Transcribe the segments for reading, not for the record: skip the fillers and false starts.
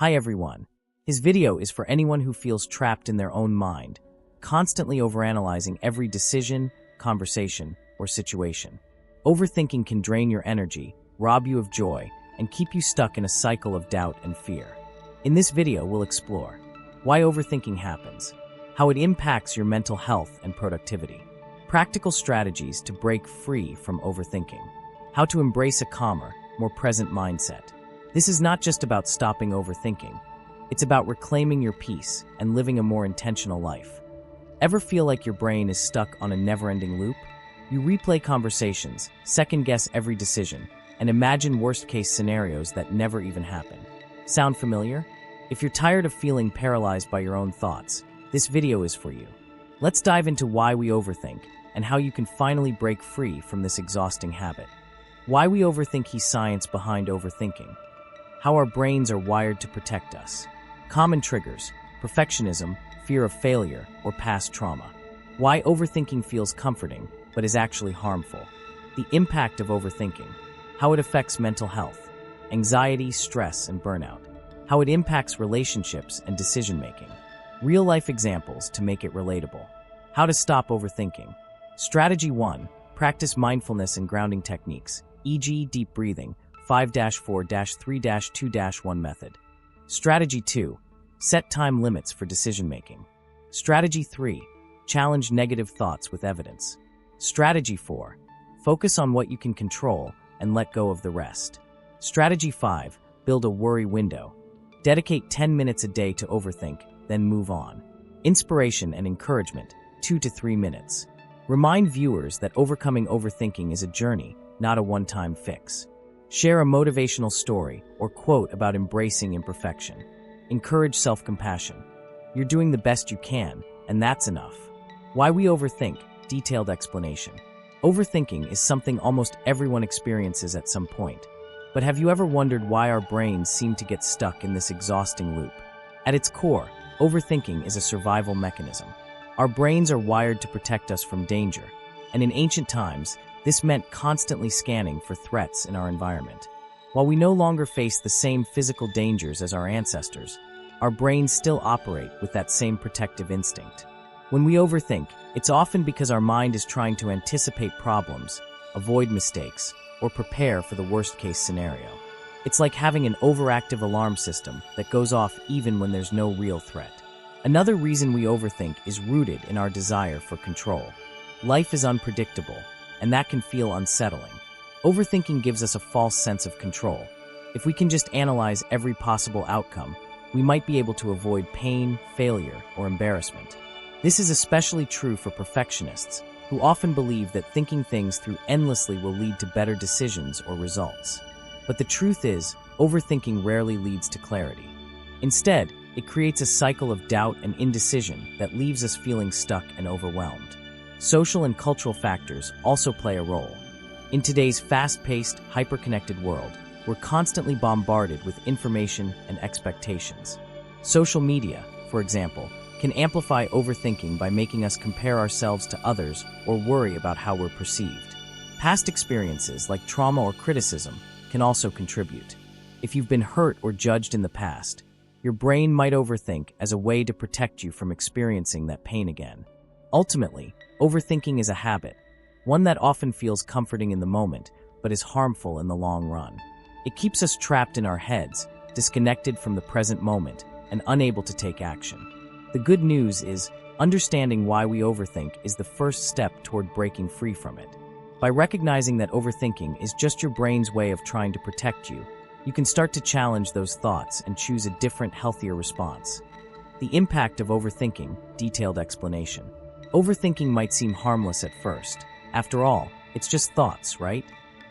Hi everyone. His video is for anyone who feels trapped in their own mind, constantly overanalyzing every decision, conversation, or situation. Overthinking can drain your energy, rob you of joy, and keep you stuck in a cycle of doubt and fear. In this video, we'll explore why overthinking happens, how it impacts your mental health and productivity, practical strategies to break free from overthinking, how to embrace a calmer, more present mindset. This is not just about stopping overthinking. It's about reclaiming your peace and living a more intentional life. Ever feel like your brain is stuck on a never-ending loop? You replay conversations, second-guess every decision, and imagine worst-case scenarios that never even happen. Sound familiar? If you're tired of feeling paralyzed by your own thoughts, this video is for you. Let's dive into why we overthink and how you can finally break free from this exhausting habit. Why we overthink. Key science behind overthinking. How our brains are wired to protect us. Common triggers: perfectionism, fear of failure, or past trauma. Why overthinking feels comforting but is actually harmful. The impact of overthinking. How it affects mental health, anxiety, stress, and burnout. How it impacts relationships and decision-making. Real-life examples to make it relatable. How to stop overthinking. Strategy 1. Practice mindfulness and grounding techniques, e.g. deep breathing, 5-4-3-2-1 method. Strategy 2. Set time limits for decision-making. Strategy 3. Challenge negative thoughts with evidence. Strategy 4. Focus on what you can control and let go of the rest. Strategy 5. Build a worry window. Dedicate 10 minutes a day to overthink, then move on. Inspiration and encouragement, 2 to 3 minutes. Remind viewers that overcoming overthinking is a journey, not a one-time fix. Share a motivational story or quote about embracing imperfection. Encourage self-compassion. You're doing the best you can, and that's enough. Why we overthink. Detailed explanation. Overthinking is something almost everyone experiences at some point. But have you ever wondered why our brains seem to get stuck in this exhausting loop? At its core, overthinking is a survival mechanism. Our brains are wired to protect us from danger, and in ancient times, this meant constantly scanning for threats in our environment. While we no longer face the same physical dangers as our ancestors, our brains still operate with that same protective instinct. When we overthink, it's often because our mind is trying to anticipate problems, avoid mistakes, or prepare for the worst-case scenario. It's like having an overactive alarm system that goes off even when there's no real threat. Another reason we overthink is rooted in our desire for control. Life is unpredictable, and that can feel unsettling. Overthinking gives us a false sense of control. If we can just analyze every possible outcome, we might be able to avoid pain, failure, or embarrassment. This is especially true for perfectionists, who often believe that thinking things through endlessly will lead to better decisions or results. But the truth is, overthinking rarely leads to clarity. Instead, it creates a cycle of doubt and indecision that leaves us feeling stuck and overwhelmed. Social and cultural factors also play a role. In today's fast-paced, hyper-connected world, we're constantly bombarded with information and expectations. Social media, for example, can amplify overthinking by making us compare ourselves to others or worry about how we're perceived. Past experiences like trauma or criticism can also contribute. If you've been hurt or judged in the past, your brain might overthink as a way to protect you from experiencing that pain again. Ultimately, overthinking is a habit, one that often feels comforting in the moment, but is harmful in the long run. It keeps us trapped in our heads, disconnected from the present moment, and unable to take action. The good news is, understanding why we overthink is the first step toward breaking free from it. By recognizing that overthinking is just your brain's way of trying to protect you, you can start to challenge those thoughts and choose a different, healthier response. The impact of overthinking. Detailed explanation. Overthinking might seem harmless at first. After all, it's just thoughts, right?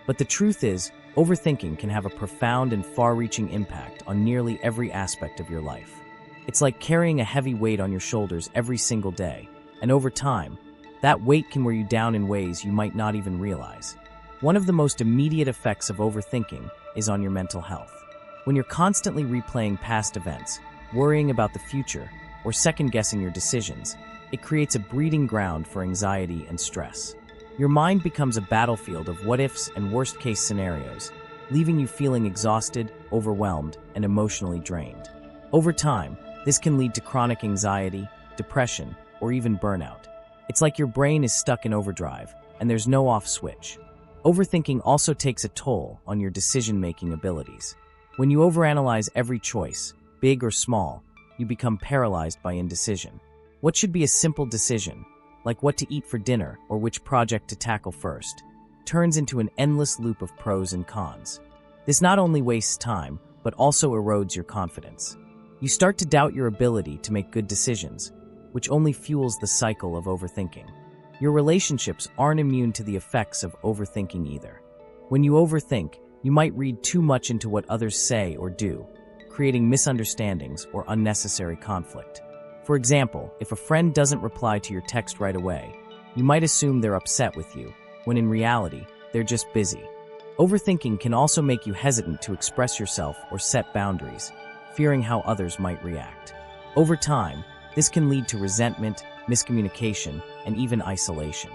But the truth is, overthinking can have a profound and far-reaching impact on nearly every aspect of your life. It's like carrying a heavy weight on your shoulders every single day, and over time, that weight can wear you down in ways you might not even realize. One of the most immediate effects of overthinking is on your mental health. When you're constantly replaying past events, worrying about the future, or second-guessing your decisions, it creates a breeding ground for anxiety and stress. Your mind becomes a battlefield of what-ifs and worst-case scenarios, leaving you feeling exhausted, overwhelmed, and emotionally drained. Over time, this can lead to chronic anxiety, depression, or even burnout. It's like your brain is stuck in overdrive, and there's no off switch. Overthinking also takes a toll on your decision-making abilities. When you overanalyze every choice, big or small, you become paralyzed by indecision. What should be a simple decision, like what to eat for dinner or which project to tackle first, turns into an endless loop of pros and cons. This not only wastes time, but also erodes your confidence. You start to doubt your ability to make good decisions, which only fuels the cycle of overthinking. Your relationships aren't immune to the effects of overthinking either. When you overthink, you might read too much into what others say or do, creating misunderstandings or unnecessary conflict. For example, if a friend doesn't reply to your text right away, you might assume they're upset with you, when in reality, they're just busy. Overthinking can also make you hesitant to express yourself or set boundaries, fearing how others might react. Over time, this can lead to resentment, miscommunication, and even isolation.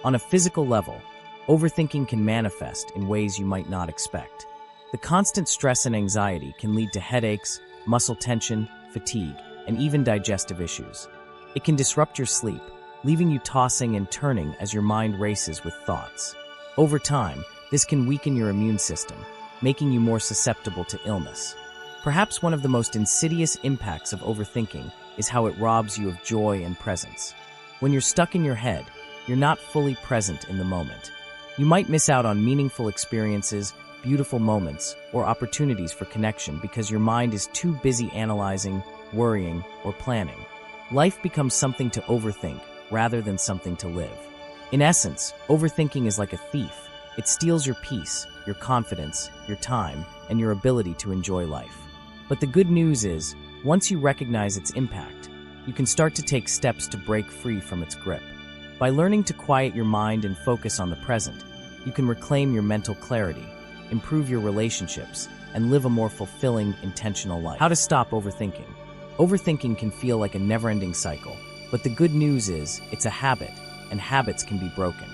On a physical level, overthinking can manifest in ways you might not expect. The constant stress and anxiety can lead to headaches, muscle tension, fatigue, and even digestive issues. It can disrupt your sleep, leaving you tossing and turning as your mind races with thoughts. Over time, this can weaken your immune system, making you more susceptible to illness. Perhaps one of the most insidious impacts of overthinking is how it robs you of joy and presence. When you're stuck in your head, you're not fully present in the moment. You might miss out on meaningful experiences, beautiful moments, or opportunities for connection because your mind is too busy analyzing, worrying, or planning. Life becomes something to overthink rather than something to live. In essence, overthinking is like a thief. It steals your peace, your confidence, your time, and your ability to enjoy life. But the good news is, once you recognize its impact, you can start to take steps to break free from its grip. By learning to quiet your mind and focus on the present, you can reclaim your mental clarity, improve your relationships, and live a more fulfilling, intentional life. How to stop overthinking? Overthinking can feel like a never-ending cycle, but the good news is it's a habit, and habits can be broken.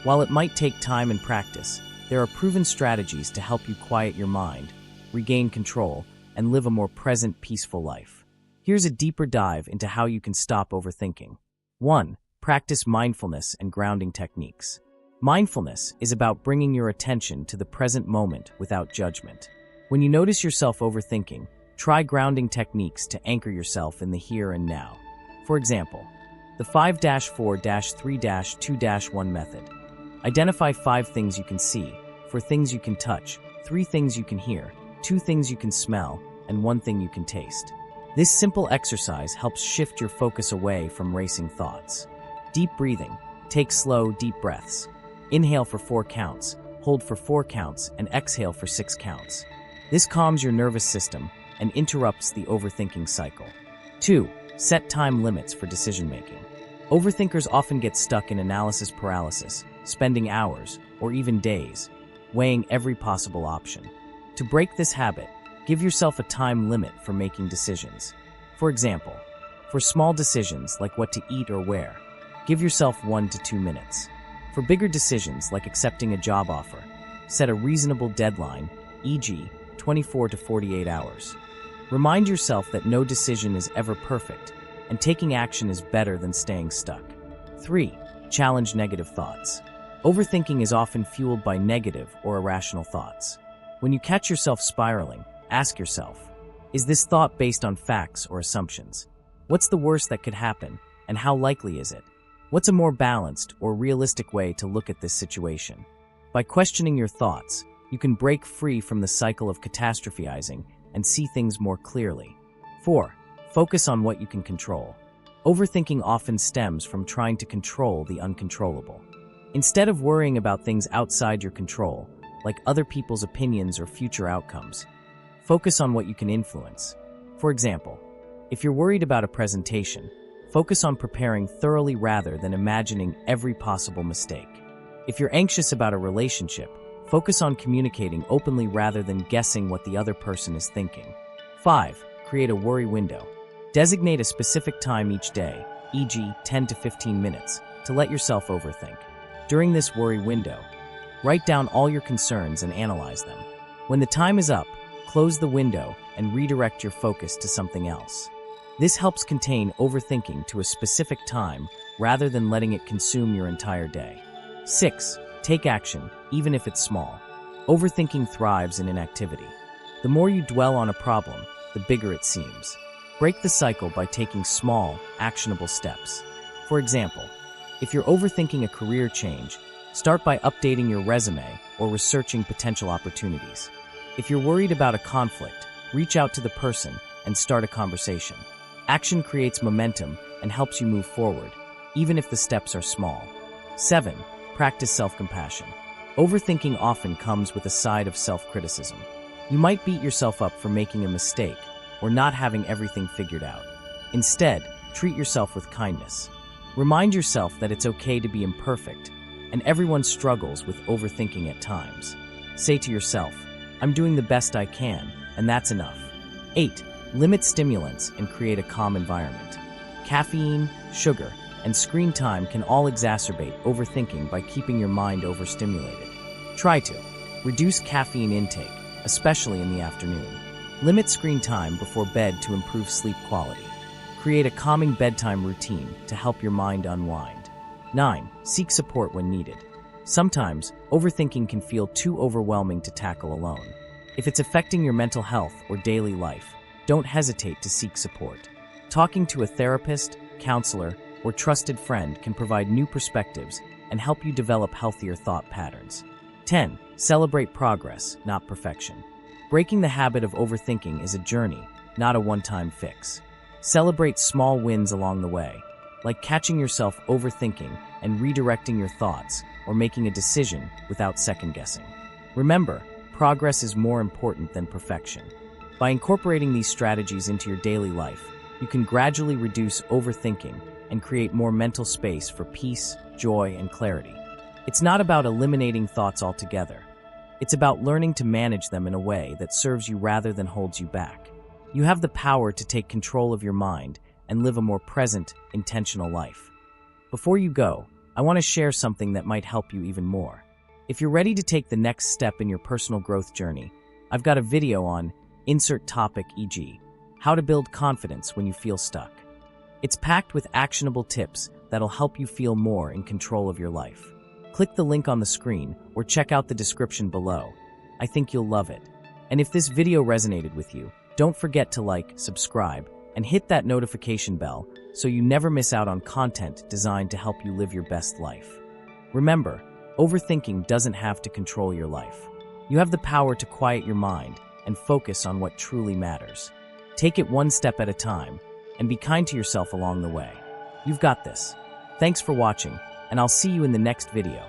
While it might take time and practice, there are proven strategies to help you quiet your mind, regain control, and live a more present, peaceful life. Here's a deeper dive into how you can stop overthinking. 1. Practice mindfulness and grounding techniques. Mindfulness is about bringing your attention to the present moment without judgment. When you notice yourself overthinking, try grounding techniques to anchor yourself in the here and now. For example, the 5-4-3-2-1 method. Identify 5 things you can see, 4 things you can touch, 3 things you can hear, 2 things you can smell, and 1 thing you can taste. This simple exercise helps shift your focus away from racing thoughts. Deep breathing. Take slow, deep breaths. Inhale for 4 counts, hold for 4 counts, and exhale for 6 counts. This calms your nervous system and interrupts the overthinking cycle. 2. Set time limits for decision-making. Overthinkers often get stuck in analysis paralysis, spending hours, or even days, weighing every possible option. To break this habit, give yourself a time limit for making decisions. For example, for small decisions like what to eat or wear, give yourself 1 to 2 minutes. For bigger decisions like accepting a job offer, set a reasonable deadline, e.g., 24 to 48 hours. Remind yourself that no decision is ever perfect, and taking action is better than staying stuck. 3. Challenge negative thoughts. Overthinking is often fueled by negative or irrational thoughts. When you catch yourself spiraling, ask yourself, is this thought based on facts or assumptions? What's the worst that could happen, and how likely is it? What's a more balanced or realistic way to look at this situation? By questioning your thoughts, you can break free from the cycle of catastrophizing and see things more clearly. 4. Focus on what you can control. Overthinking often stems from trying to control the uncontrollable. Instead of worrying about things outside your control, like other people's opinions or future outcomes, focus on what you can influence. For example, if you're worried about a presentation, focus on preparing thoroughly rather than imagining every possible mistake. If you're anxious about a relationship, focus on communicating openly rather than guessing what the other person is thinking. 5. Create a worry window. Designate a specific time each day, e.g., 10 to 15 minutes, to let yourself overthink. During this worry window, write down all your concerns and analyze them. When the time is up, close the window and redirect your focus to something else. This helps contain overthinking to a specific time rather than letting it consume your entire day. 6. Take action, even if it's small. Overthinking thrives in inactivity. The more you dwell on a problem, the bigger it seems. Break the cycle by taking small, actionable steps. For example, if you're overthinking a career change, start by updating your resume or researching potential opportunities. If you're worried about a conflict, reach out to the person and start a conversation. Action creates momentum and helps you move forward, even if the steps are small. 7. Practice self-compassion. Overthinking often comes with a side of self-criticism. You might beat yourself up for making a mistake or not having everything figured out. Instead, treat yourself with kindness. Remind yourself that it's okay to be imperfect, and everyone struggles with overthinking at times. Say to yourself, "I'm doing the best I can, and that's enough." 8. Limit stimulants and create a calm environment. Caffeine, sugar, and screen time can all exacerbate overthinking by keeping your mind overstimulated. Try to reduce caffeine intake, especially in the afternoon. Limit screen time before bed to improve sleep quality. Create a calming bedtime routine to help your mind unwind. 9. Seek support when needed. Sometimes, overthinking can feel too overwhelming to tackle alone. If it's affecting your mental health or daily life, don't hesitate to seek support. Talking to a therapist, counselor, or trusted friend can provide new perspectives and help you develop healthier thought patterns. 10. Celebrate progress, not perfection. Breaking the habit of overthinking is a journey, not a one-time fix. Celebrate small wins along the way, like catching yourself overthinking and redirecting your thoughts or making a decision without second-guessing. Remember, progress is more important than perfection. By incorporating these strategies into your daily life, you can gradually reduce overthinking and create more mental space for peace, joy, and clarity. It's not about eliminating thoughts altogether. It's about learning to manage them in a way that serves you rather than holds you back. You have the power to take control of your mind and live a more present, intentional life. Before you go, I want to share something that might help you even more. If you're ready to take the next step in your personal growth journey, I've got a video on insert topic, e.g., how to build confidence when you feel stuck. It's packed with actionable tips that'll help you feel more in control of your life. Click the link on the screen or check out the description below. I think you'll love it. And if this video resonated with you, don't forget to like, subscribe, and hit that notification bell so you never miss out on content designed to help you live your best life. Remember, overthinking doesn't have to control your life. You have the power to quiet your mind and focus on what truly matters. Take it one step at a time, and be kind to yourself along the way. You've got this. Thanks for watching, and I'll see you in the next video.